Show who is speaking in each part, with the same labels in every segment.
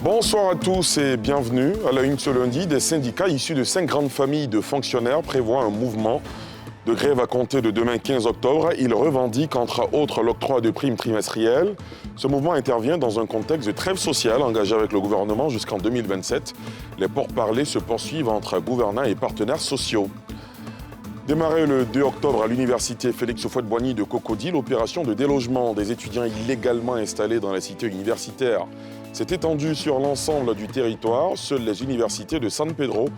Speaker 1: Bonsoir à tous et bienvenue. À la une ce lundi, des syndicats issus de 5 grandes familles de fonctionnaires prévoient un mouvement de grève à compter de demain 15 octobre. Ils revendiquent entre autres l'octroi de primes trimestrielles. Ce mouvement intervient dans un contexte de trêve sociale engagée avec le gouvernement jusqu'en 2027. Les pourparlers se poursuivent entre gouvernants et partenaires sociaux. Démarrée le 2 octobre à l'université Félix Houphouët-Boigny de Cocody, l'opération de délogement des étudiants illégalement installés dans la cité universitaire s'est étendue sur l'ensemble du territoire. Seules les universités de San Pedro,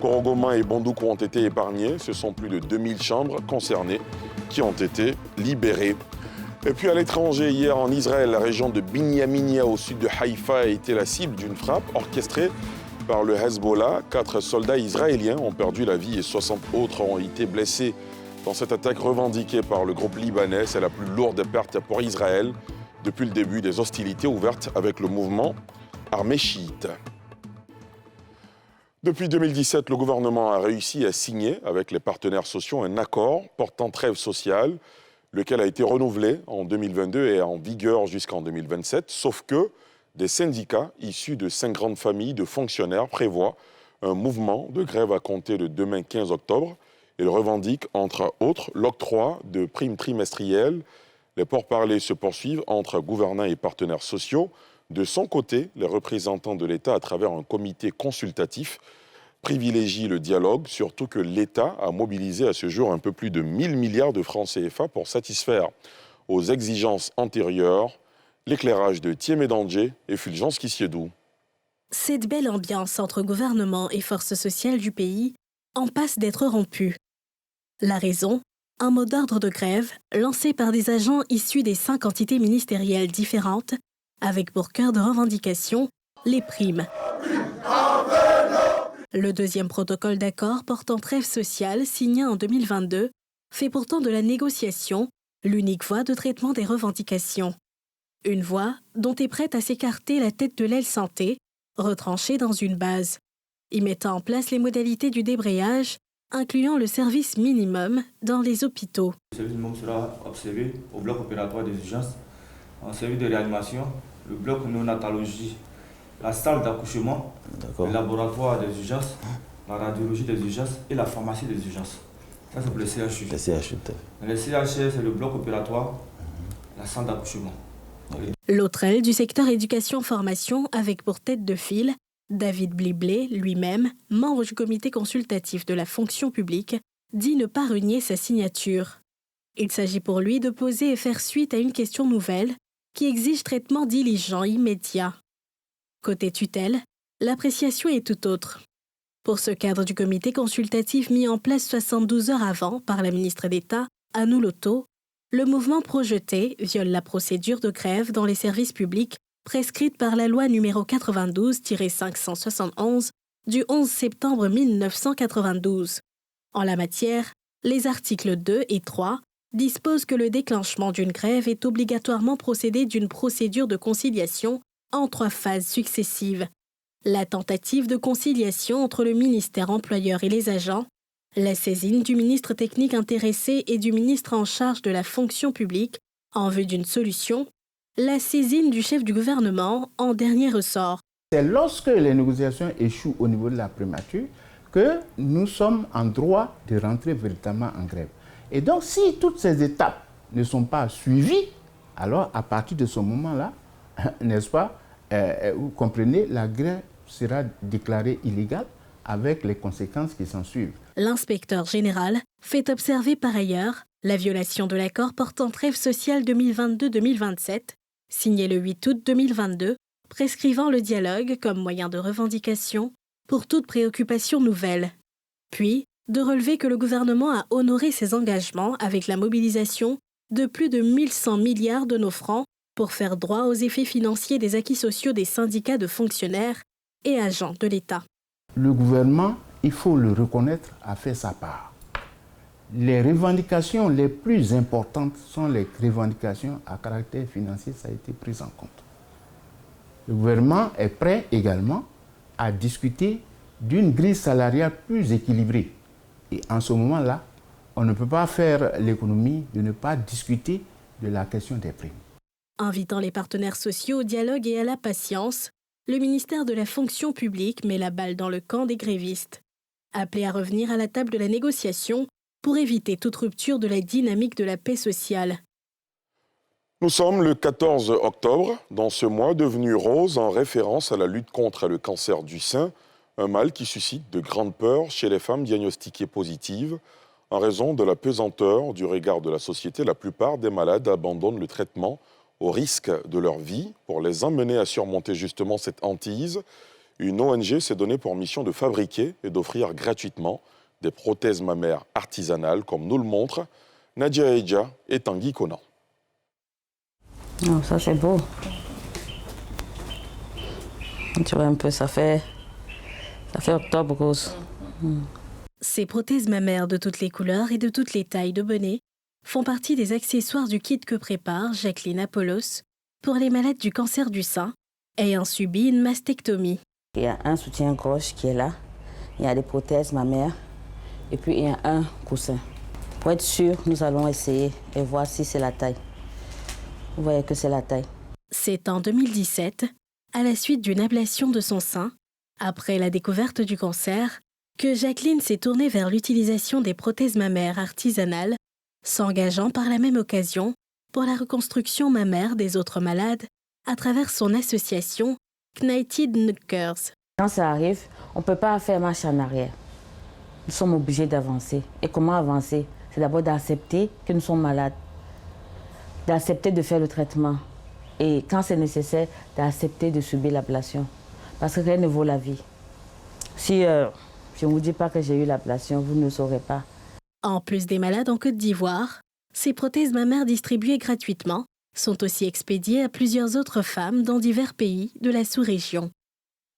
Speaker 1: Korogoma et Bondoukou ont été épargnées. Ce sont plus de 2000 chambres concernées qui ont été libérées. Et puis à l'étranger, hier en Israël, la région de Binyaminia au sud de Haïfa a été la cible d'une frappe orchestrée par le Hezbollah. 4 soldats israéliens ont perdu la vie et 60 autres ont été blessés dans cette attaque revendiquée par le groupe libanais. C'est la plus lourde perte pour Israël depuis le début des hostilités ouvertes avec le mouvement armé chiite. Depuis 2017, le gouvernement a réussi à signer avec les partenaires sociaux un accord portant trêve sociale, lequel a été renouvelé en 2022 et en vigueur jusqu'en 2027, sauf que des syndicats issus de 5 grandes familles de fonctionnaires prévoient un mouvement de grève à compter de demain 15 octobre. Ils revendiquent, entre autres, l'octroi de primes trimestrielles. Les pourparlers se poursuivent entre gouvernants et partenaires sociaux. De son côté, les représentants de l'État, à travers un comité consultatif, privilégient le dialogue, surtout que l'État a mobilisé à ce jour un peu plus de 1000 milliards de francs CFA pour satisfaire aux exigences antérieures. L'éclairage de Thiemé Danger et Fulgence Kissiedou.
Speaker 2: Cette belle ambiance entre gouvernement et forces sociales du pays en passe d'être rompue. La raison, un mot d'ordre de grève lancé par des agents issus des 5 entités ministérielles différentes, avec pour cœur de revendication les primes. Le deuxième protocole d'accord portant trêve sociale signé en 2022 fait pourtant de la négociation l'unique voie de traitement des revendications. Une voie dont est prête à s'écarter la tête de l'aile santé, retranchée dans une base, y mettant en place les modalités du débrayage, incluant le service minimum dans les hôpitaux.
Speaker 3: Le service minimum sera observé au bloc opératoire des urgences, en service de réanimation, le bloc néonatologie, la salle d'accouchement, le laboratoire des urgences, la radiologie des urgences et la pharmacie des urgences. Ça, c'est pour le CHU.
Speaker 4: Le CHU.
Speaker 3: Le CHU, c'est le bloc opératoire, la salle d'accouchement.
Speaker 2: L'autre aile du secteur éducation-formation avec pour tête de file David Bliblé, lui-même, membre du comité consultatif de la fonction publique, dit ne pas renier sa signature. Il s'agit pour lui de poser et faire suite à une question nouvelle qui exige traitement diligent immédiat. Côté tutelle, l'appréciation est tout autre. Pour ce cadre du comité consultatif mis en place 72 heures avant par la ministre d'État, Anou Loto, le mouvement projeté viole la procédure de grève dans les services publics prescrite par la loi numéro 92-571 du 11 septembre 1992. En la matière, les articles 2 et 3 disposent que le déclenchement d'une grève est obligatoirement procédé d'une procédure de conciliation en 3 phases successives. La tentative de conciliation entre le ministère employeur et les agents, la saisine du ministre technique intéressé et du ministre en charge de la fonction publique en vue d'une solution, la saisine du chef du gouvernement en dernier ressort.
Speaker 5: C'est lorsque les négociations échouent au niveau de la primature que nous sommes en droit de rentrer véritablement en grève. Et donc, si toutes ces étapes ne sont pas suivies, alors à partir de ce moment-là, n'est-ce pas, vous comprenez, la grève sera déclarée illégale avec les conséquences qui s'en suivent.
Speaker 2: L'inspecteur général fait observer par ailleurs la violation de l'accord portant trêve sociale 2022-2027, signé le 8 août 2022, prescrivant le dialogue comme moyen de revendication pour toute préoccupation nouvelle. Puis, de relever que le gouvernement a honoré ses engagements avec la mobilisation de plus de 1100 milliards de nos francs pour faire droit aux effets financiers des acquis sociaux des syndicats de fonctionnaires et agents de l'État.
Speaker 5: Le gouvernement, il faut le reconnaître, a fait sa part. Les revendications les plus importantes sont les revendications à caractère financier, ça a été pris en compte. Le gouvernement est prêt également à discuter d'une grille salariale plus équilibrée. Et en ce moment-là, on ne peut pas faire l'économie de ne pas discuter de la question des primes.
Speaker 2: Invitant les partenaires sociaux au dialogue et à la patience, le ministère de la fonction publique met la balle dans le camp des grévistes, appelés à revenir à la table de la négociation pour éviter toute rupture de la dynamique de la paix sociale.
Speaker 1: Nous sommes le 14 octobre, dans ce mois devenu rose en référence à la lutte contre le cancer du sein, un mal qui suscite de grandes peurs chez les femmes diagnostiquées positives. En raison de la pesanteur du regard de la société, la plupart des malades abandonnent le traitement au risque de leur vie. Pour les emmener à surmonter justement cette hantise, une ONG s'est donnée pour mission de fabriquer et d'offrir gratuitement des prothèses mammaires artisanales, comme nous le montrent Nadia Eja et Tanguy Conan.
Speaker 4: Non, ça c'est beau. Tu vois un peu, ça fait octobre rose.
Speaker 2: Ces prothèses mammaires de toutes les couleurs et de toutes les tailles de bonnet font partie des accessoires du kit que prépare Jacqueline Apollos pour les malades du cancer du sein ayant subi une mastectomie.
Speaker 4: Il y a un soutien-gorge qui est là, il y a des prothèses mammaires et puis il y a un coussin. Pour être sûr, nous allons essayer et voir si c'est la taille. Vous voyez que c'est la taille.
Speaker 2: C'est en 2017, à la suite d'une ablation de son sein, après la découverte du cancer, que Jacqueline s'est tournée vers l'utilisation des prothèses mammaires artisanales, s'engageant par la même occasion pour la reconstruction mammaire des autres malades à travers son association Knighted Knockers.
Speaker 4: Quand ça arrive, on ne peut pas faire marche en arrière. Nous sommes obligés d'avancer. Et comment avancer? C'est d'abord d'accepter que nous sommes malades, d'accepter de faire le traitement et quand c'est nécessaire, d'accepter de subir l'ablation. Parce que rien ne vaut la vie. Si je ne vous dis pas que j'ai eu l'ablation, vous ne le saurez pas.
Speaker 2: En plus des malades en Côte d'Ivoire, ces prothèses mammaires distribuées gratuitement sont aussi expédiées à plusieurs autres femmes dans divers pays de la sous-région.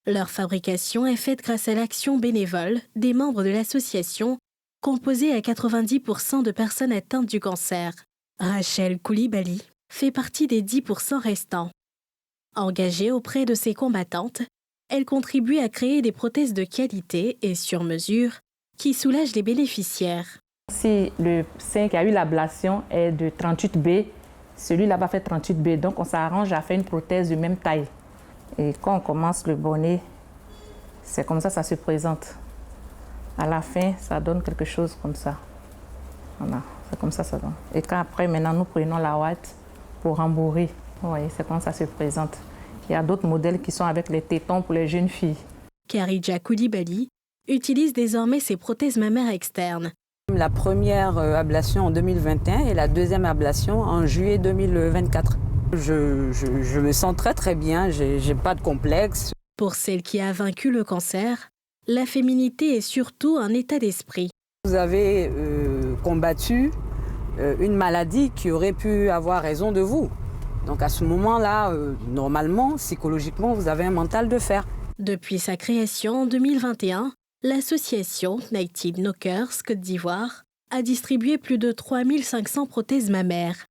Speaker 2: Leur fabrication est faite grâce à l'action bénévole des membres de l'association, composée à 90% de personnes atteintes du cancer. Rachel Koulibaly fait partie des 10% restants. Engagée auprès de ses combattantes, elle contribue à créer des prothèses de qualité et sur mesure qui soulagent les bénéficiaires.
Speaker 6: Si le sein qui a eu l'ablation est de 38B, celui-là va faire 38B, donc on s'arrange à faire une prothèse de même taille. Et quand on commence le bonnet, c'est comme ça se présente. À la fin, ça donne quelque chose comme ça. Voilà, c'est comme ça donne. Et quand après, maintenant, nous prenons la ouate pour rembourrer. Vous voyez, c'est comme ça se présente. Il y a d'autres modèles qui sont avec les tétons pour les jeunes filles.
Speaker 2: Kharidja Koulibaly utilise désormais ses prothèses mammaires externes.
Speaker 7: La première ablation en 2021 et la deuxième ablation en juillet 2024. Je me sens très très bien, j'ai pas de complexe.
Speaker 2: Pour celle qui a vaincu le cancer, la féminité est surtout un état d'esprit.
Speaker 7: Vous avez combattu une maladie qui aurait pu avoir raison de vous. Donc à ce moment-là, normalement, psychologiquement, vous avez un mental de fer.
Speaker 2: Depuis sa création en 2021, l'association Knighted Knockers Côte d'Ivoire a distribué plus de 3500 prothèses mammaires.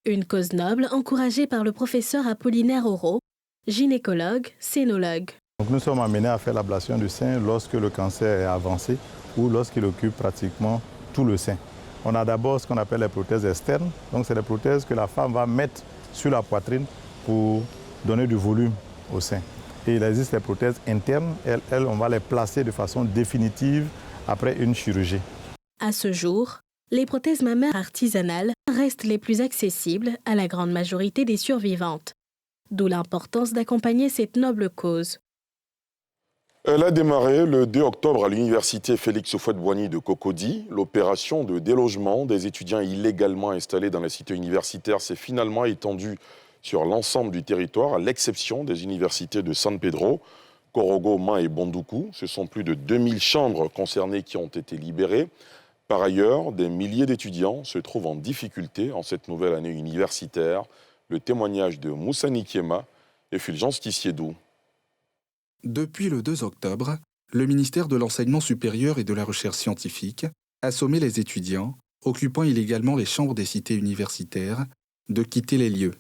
Speaker 2: Une cause noble encouragée par le professeur Apollinaire Auro, gynécologue, sénologue.
Speaker 8: Donc nous sommes amenés à faire l'ablation du sein lorsque le cancer est avancé ou lorsqu'il occupe pratiquement tout le sein. On a d'abord ce qu'on appelle les prothèses externes. Donc c'est des prothèses que la femme va mettre sur la poitrine pour donner du volume au sein. Et il existe des prothèses internes. Elles, on va les placer de façon définitive après une chirurgie.
Speaker 2: À ce jour, les prothèses mammaires artisanales restent les plus accessibles à la grande majorité des survivantes. D'où l'importance d'accompagner cette noble cause.
Speaker 1: Elle a démarré le 2 octobre à l'université Félix Houphouët-Boigny de Cocody. L'opération de délogement des étudiants illégalement installés dans les cités universitaires s'est finalement étendue sur l'ensemble du territoire, à l'exception des universités de San Pedro, Korogo, Man et Bondoukou. Ce sont plus de 2000 chambres concernées qui ont été libérées. Par ailleurs, des milliers d'étudiants se trouvent en difficulté en cette nouvelle année universitaire. Le témoignage de Moussa Nikiema et Fulgence Tissiédou.
Speaker 9: Depuis le 2 octobre, le ministère de l'Enseignement supérieur et de la Recherche scientifique a sommé les étudiants, occupant illégalement les chambres des cités universitaires, de quitter les lieux.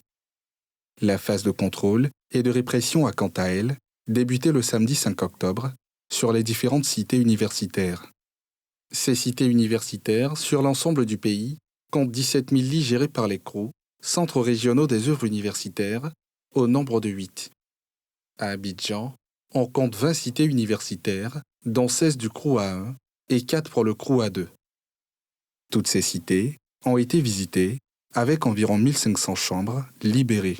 Speaker 9: La phase de contrôle et de répression a quant à elle débuté le samedi 5 octobre sur les différentes cités universitaires. Ces cités universitaires, sur l'ensemble du pays, comptent 17 000 lits gérés par les CROU, centres régionaux des œuvres universitaires, au nombre de 8. À Abidjan, on compte 20 cités universitaires, dont 16 du CROU A1 et 4 pour le CROU A2. Toutes ces cités ont été visitées avec environ 1500 chambres libérées.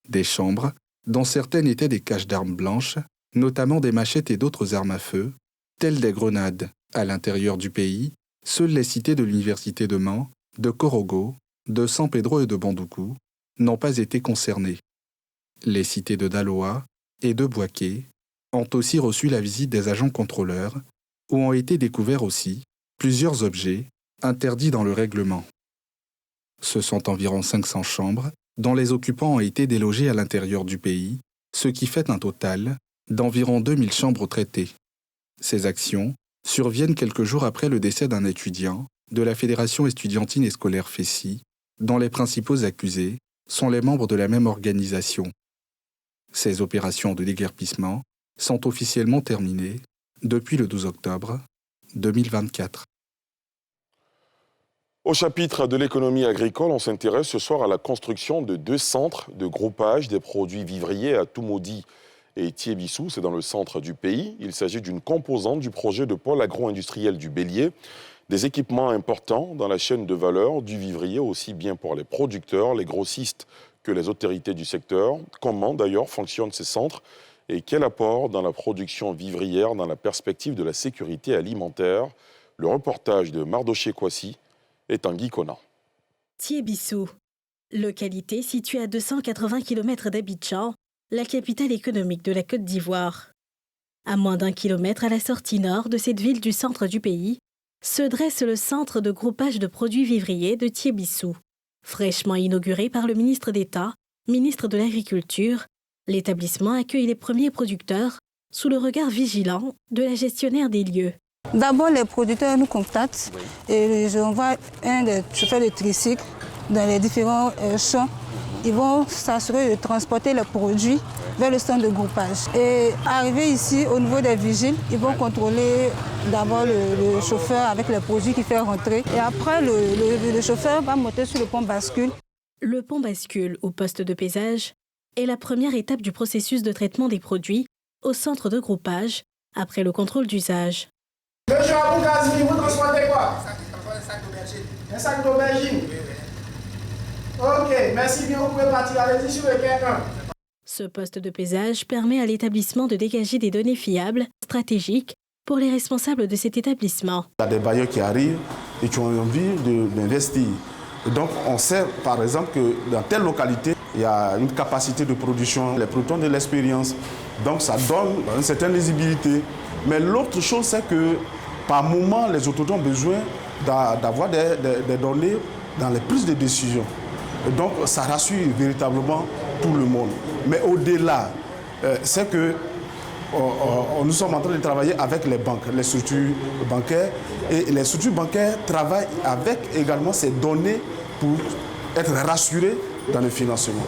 Speaker 9: Des chambres dont certaines étaient des caches d'armes blanches, notamment des machettes et d'autres armes à feu, telles des grenades. À l'intérieur du pays, seules les cités de l'université de Mans, de Korogo, de San Pedro et de Bandoukou n'ont pas été concernées. Les cités de Daloa et de Bouaké ont aussi reçu la visite des agents contrôleurs, où ont été découverts aussi plusieurs objets interdits dans le règlement. Ce sont environ 500 chambres dont les occupants ont été délogés à l'intérieur du pays, ce qui fait un total d'environ 2000 chambres traitées. Ces actions surviennent quelques jours après le décès d'un étudiant de la Fédération estudiantine et scolaire FESI, dont les principaux accusés sont les membres de la même organisation. Ces opérations de déguerpissement sont officiellement terminées depuis le 12 octobre 2024.
Speaker 1: Au chapitre de l'économie agricole, on s'intéresse ce soir à la construction de 2 centres de groupage des produits vivriers à Toumoudi et Thiébissou, c'est dans le centre du pays. Il s'agit d'une composante du projet de pôle agro-industriel du Bélier. Des équipements importants dans la chaîne de valeur du vivrier, aussi bien pour les producteurs, les grossistes que les autorités du secteur. Comment d'ailleurs fonctionnent ces centres et quel apport dans la production vivrière dans la perspective de la sécurité alimentaire? Le reportage de Mardoché Kwasi et Tanguy Kona.
Speaker 2: Thiébissou, localité située à 280 km d'Abidjan, la capitale économique de la Côte d'Ivoire. À moins d'1 kilomètre à la sortie nord de cette ville du centre du pays, se dresse le centre de groupage de produits vivriers de Thiébissou. Fraîchement inauguré par le ministre d'État, ministre de l'Agriculture, l'établissement accueille les premiers producteurs sous le regard vigilant de la gestionnaire des lieux.
Speaker 10: D'abord, les producteurs nous contactent et j'envoie un des chauffeurs de tricycle dans les différents champs. Ils vont s'assurer de transporter les produits vers le centre de groupage. Et arrivé ici, au niveau des vigiles, ils vont contrôler d'abord le chauffeur avec les produits qu'il fait rentrer. Et après, le chauffeur va monter sur le pont bascule.
Speaker 2: Le pont bascule au poste de pesage est la première étape du processus de traitement des produits au centre de groupage après le contrôle d'usage.
Speaker 11: Monsieur Abougazi, vous transportez quoi? Un sac d'aubergine. Ok, merci bien, vous pouvez partir, allez-y sur le quai 1.
Speaker 2: Ce poste de pesage permet à l'établissement de dégager des données fiables, stratégiques, pour les responsables de cet établissement.
Speaker 12: Il y a des bailleurs qui arrivent et qui ont envie d'investir. Et donc, on sait par exemple que dans telle localité, il y a une capacité de production, les producteurs de l'expérience. Donc, ça donne une certaine lisibilité. Mais l'autre chose, c'est que par moment, les autorités ont besoin d'avoir des données dans les prises de décision. Et donc, ça rassure véritablement tout le monde. Mais au-delà, c'est que nous sommes en train de travailler avec les banques, les structures bancaires. Et les structures bancaires travaillent avec également ces données pour être rassurés dans le financement.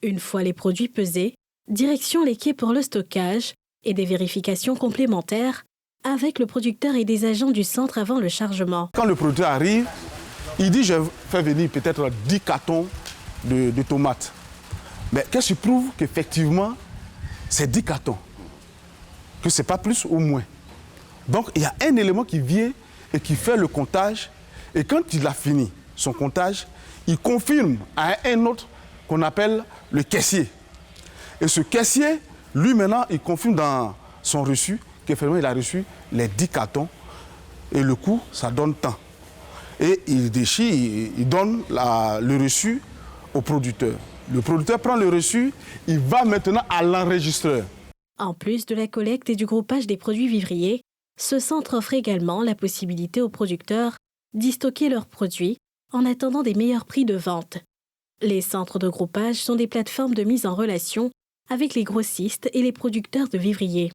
Speaker 2: Une fois les produits pesés, direction les quais pour le stockage et des vérifications complémentaires avec le producteur et des agents du centre avant le chargement.
Speaker 12: Quand le producteur arrive, il dit « je fais venir peut-être 10 cartons de tomates ». Mais qu'est-ce qui prouve qu'effectivement, c'est 10 cartons, que ce n'est pas plus ou moins. Donc il y a un élément qui vient et qui fait le comptage, et quand il a fini son comptage, il confirme à un autre qu'on appelle le caissier. Et ce caissier, lui maintenant, il confirme dans son reçu qu'effectivement il a reçu les 10 cartons, et le coût, ça donne tant. Et il déchire, il donne le reçu au producteur. Le producteur prend le reçu, il va maintenant à l'enregistreur.
Speaker 2: En plus de la collecte et du groupage des produits vivriers, ce centre offre également la possibilité aux producteurs d'y stocker leurs produits en attendant des meilleurs prix de vente. Les centres de groupage sont des plateformes de mise en relation avec les grossistes et les producteurs de vivriers.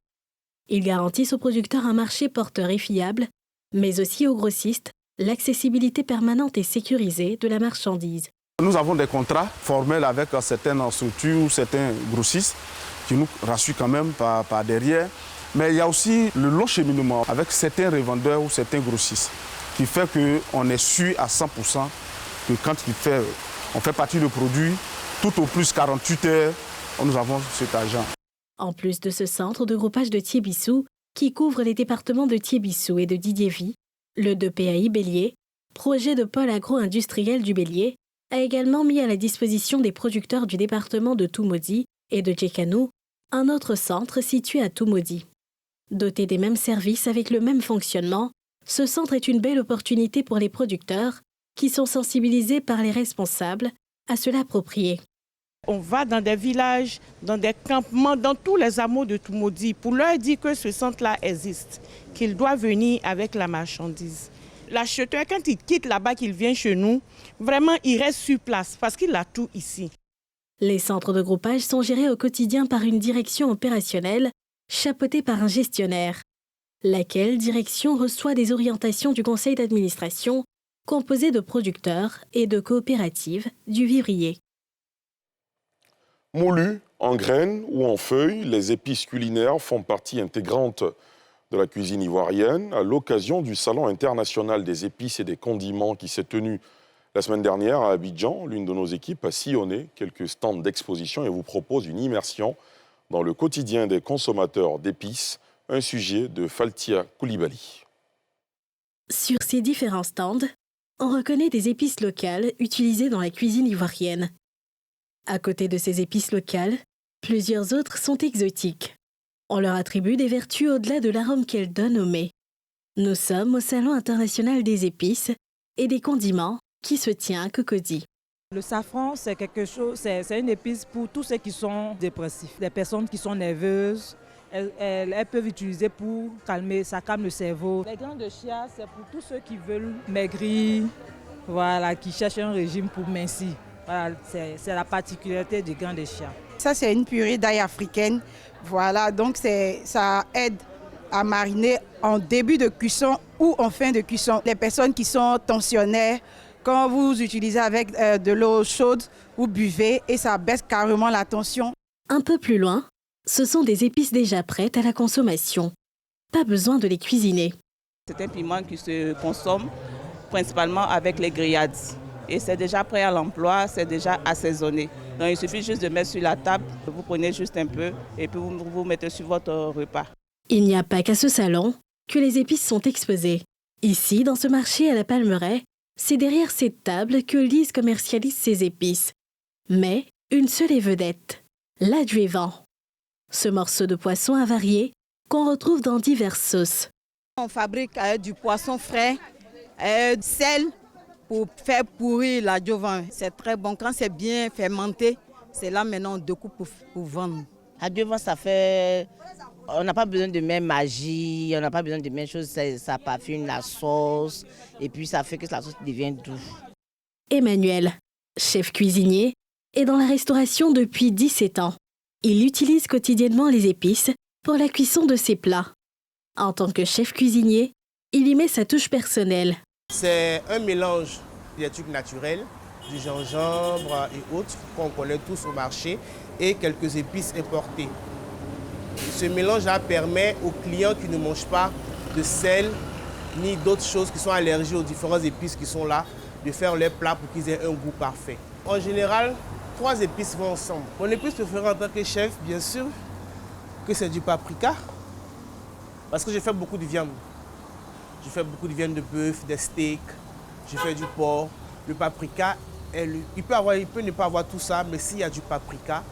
Speaker 2: Ils garantissent aux producteurs un marché porteur et fiable, mais aussi aux grossistes l'accessibilité permanente et sécurisée de la marchandise.
Speaker 12: Nous avons des contrats formels avec certaines structures ou certains grossistes qui nous rassurent quand même par derrière. Mais il y a aussi le long cheminement avec certains revendeurs ou certains grossistes qui fait qu'on est sûr à 100% que quand on fait partie du produit, tout au plus 48 heures, nous avons cet argent.
Speaker 2: En plus de ce centre de groupage de Thiébissou, qui couvre les départements de Thiébissou et de Didiévy, le 2PAI Bélier, projet de pôle agro-industriel du Bélier, a également mis à la disposition des producteurs du département de Toumoudi et de Djekanou un autre centre situé à Toumoudi. Doté des mêmes services avec le même fonctionnement, ce centre est une belle opportunité pour les producteurs qui sont sensibilisés par les responsables à se l'approprier.
Speaker 13: On va dans des villages, dans des campements, dans tous les hameaux de Toumoudi pour leur dire que ce centre-là existe, qu'il doit venir avec la marchandise. L'acheteur, quand il quitte là-bas, qu'il vient chez nous, vraiment, il reste sur place parce qu'il a tout ici.
Speaker 2: Les centres de groupage sont gérés au quotidien par une direction opérationnelle chapeautée par un gestionnaire, laquelle direction reçoit des orientations du conseil d'administration composé de producteurs et de coopératives du vivrier.
Speaker 1: Moulues, en graines ou en feuilles, les épices culinaires font partie intégrante de la cuisine ivoirienne à l'occasion du Salon international des épices et des condiments qui s'est tenu la semaine dernière à Abidjan. L'une de nos équipes a sillonné quelques stands d'exposition et vous propose une immersion dans le quotidien des consommateurs d'épices, un sujet de Faltia Koulibaly.
Speaker 2: Sur ces différents stands, on reconnaît des épices locales utilisées dans la cuisine ivoirienne. À côté de ces épices locales, plusieurs autres sont exotiques. On leur attribue des vertus au-delà de l'arôme qu'elles donnent au mets. Nous sommes au Salon international des épices et des condiments qui se tient à Cocody.
Speaker 14: Le safran, c'est quelque chose, c'est une épice pour tous ceux qui sont dépressifs. Les personnes qui sont nerveuses, elles peuvent utiliser pour calmer, ça calme le cerveau. Les grains de chia, c'est pour tous ceux qui veulent maigrir, voilà, qui cherchent un régime pour mincir. Voilà, c'est la particularité des grains de chia.
Speaker 15: Ça, c'est une purée d'ail africaine. Voilà, donc ça aide à mariner en début de cuisson ou en fin de cuisson. Les personnes qui sont tensionnaires, quand vous utilisez avec de l'eau chaude, vous buvez et ça baisse carrément la tension.
Speaker 2: Un peu plus loin, ce sont des épices déjà prêtes à la consommation. Pas besoin de les cuisiner.
Speaker 16: C'est un piment qui se consomme principalement avec les grillades. Et c'est déjà prêt à l'emploi, c'est déjà assaisonné. Donc il suffit juste de mettre sur la table, vous prenez juste un peu et puis vous mettez sur votre repas.
Speaker 2: Il n'y a pas qu'à ce salon que les épices sont exposées. Ici, dans ce marché à la Palmeraie, c'est derrière cette table que Lise commercialise ses épices. Mais une seule est vedette, l'adjuvant. Ce morceau de poisson avarié qu'on retrouve dans diverses sauces.
Speaker 15: On fabrique du poisson frais, du sel pour faire pourrir l'adjuvant. C'est très bon. Quand c'est bien fermenté, c'est là maintenant on découpe pour vendre.
Speaker 17: L'adjuvant, ça fait... On n'a pas besoin de même magie, on n'a pas besoin de même choses, ça parfume la sauce et puis ça fait que la sauce devienne douce.
Speaker 2: Emmanuel, chef cuisinier, est dans la restauration depuis 17 ans. Il utilise quotidiennement les épices pour la cuisson de ses plats. En tant que chef cuisinier, il y met sa touche personnelle.
Speaker 18: C'est un mélange des trucs naturels, du gingembre et autres qu'on connaît tous au marché et quelques épices importées. Ce mélange-là permet aux clients qui ne mangent pas de sel ni d'autres choses qui sont allergiques aux différentes épices qui sont là, de faire les plats pour qu'ils aient un goût parfait. En général, 3 épices vont ensemble. Mon épice préférée en tant que chef, bien sûr, que c'est du paprika, parce que je fais beaucoup de viande. Je fais beaucoup de viande de bœuf, des steaks, je fais du porc. Le paprika, il peut ne pas avoir tout ça, mais s'il y a du paprika,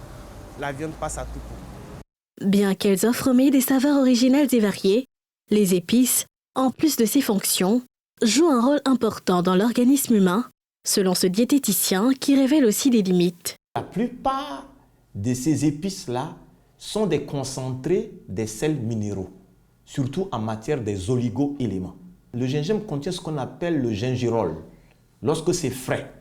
Speaker 18: la viande passe à tout coup.
Speaker 2: Bien qu'elles offrent au mets des saveurs originales et variées, les épices, en plus de ces fonctions, jouent un rôle important dans l'organisme humain, selon ce diététicien qui révèle aussi des limites.
Speaker 19: La plupart de ces épices-là sont des concentrés des sels minéraux, surtout en matière des oligo-éléments. Le gingembre contient ce qu'on appelle le gingirol, lorsque c'est frais.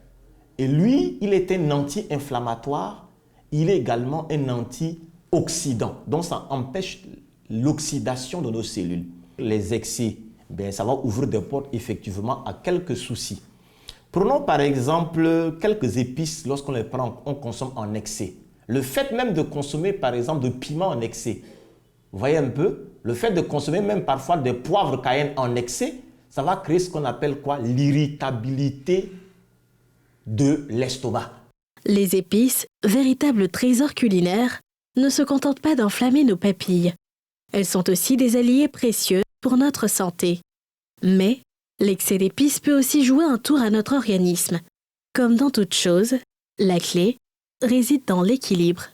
Speaker 19: Et lui, il est un anti-inflammatoire, il est également un anti-oxydant. Donc ça empêche l'oxydation de nos cellules. Les excès, ça va ouvrir des portes effectivement à quelques soucis. Prenons par exemple quelques épices, lorsqu'on les prend, on consomme en excès. Le fait même de consommer par exemple de piment en excès, vous voyez un peu, le fait de consommer même parfois des poivres cayenne en excès, ça va créer ce qu'on appelle quoi? L'irritabilité de l'estomac.
Speaker 2: Les épices, véritables trésors culinaires, ne se contentent pas d'enflammer nos papilles. Elles sont aussi des alliés précieux pour notre santé. Mais l'excès d'épices peut aussi jouer un tour à notre organisme. Comme dans toute chose, la clé réside dans l'équilibre.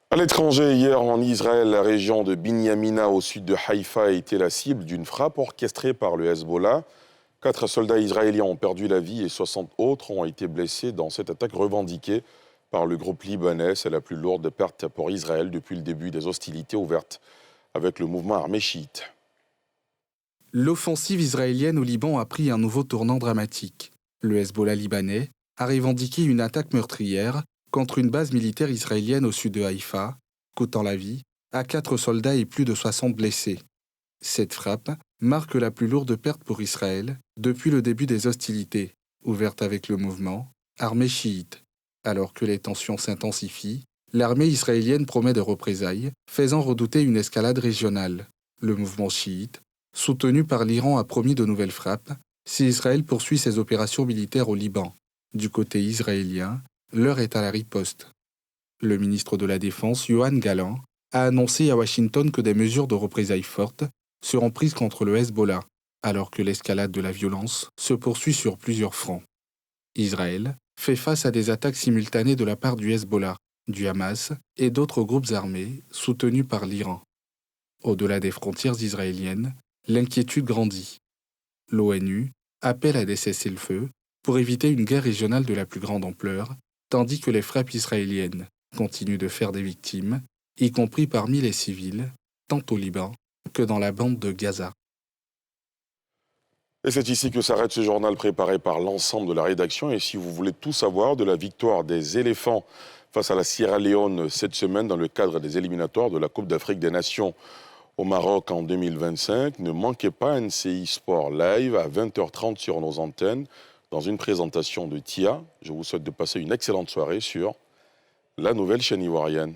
Speaker 1: À l'étranger, hier en Israël, la région de Binyamina au sud de Haïfa a été la cible d'une frappe orchestrée par le Hezbollah. 4 soldats israéliens ont perdu la vie et 60 autres ont été blessés dans cette attaque revendiquée par le groupe libanais. C'est la plus lourde perte pour Israël depuis le début des hostilités ouvertes avec le mouvement armé chiite.
Speaker 9: L'offensive israélienne au Liban a pris un nouveau tournant dramatique. Le Hezbollah libanais a revendiqué une attaque meurtrière contre une base militaire israélienne au sud de Haïfa, coûtant la vie à 4 soldats et plus de 60 blessés. Cette frappe marque la plus lourde perte pour Israël depuis le début des hostilités, ouvertes avec le mouvement armé chiite. Alors que les tensions s'intensifient, l'armée israélienne promet des représailles, faisant redouter une escalade régionale. Le mouvement chiite, soutenu par l'Iran, a promis de nouvelles frappes si Israël poursuit ses opérations militaires au Liban. Du côté israélien, l'heure est à la riposte. Le ministre de la Défense, Yoav Gallant, a annoncé à Washington que des mesures de représailles fortes seront prises contre le Hezbollah, alors que l'escalade de la violence se poursuit sur plusieurs fronts. Israël fait face à des attaques simultanées de la part du Hezbollah, du Hamas et d'autres groupes armés soutenus par l'Iran. Au-delà des frontières israéliennes, l'inquiétude grandit. L'ONU appelle à des cessez-le-feu pour éviter une guerre régionale de la plus grande ampleur, tandis que les frappes israéliennes continuent de faire des victimes, y compris parmi les civils, tant au Liban que dans la bande de Gaza.
Speaker 1: Et c'est ici que s'arrête ce journal préparé par l'ensemble de la rédaction. Et si vous voulez tout savoir de la victoire des éléphants face à la Sierra Leone cette semaine dans le cadre des éliminatoires de la Coupe d'Afrique des Nations au Maroc en 2025, ne manquez pas NCI Sport Live à 20h30 sur nos antennes dans une présentation de Tia. Je vous souhaite de passer une excellente soirée sur la nouvelle chaîne ivoirienne.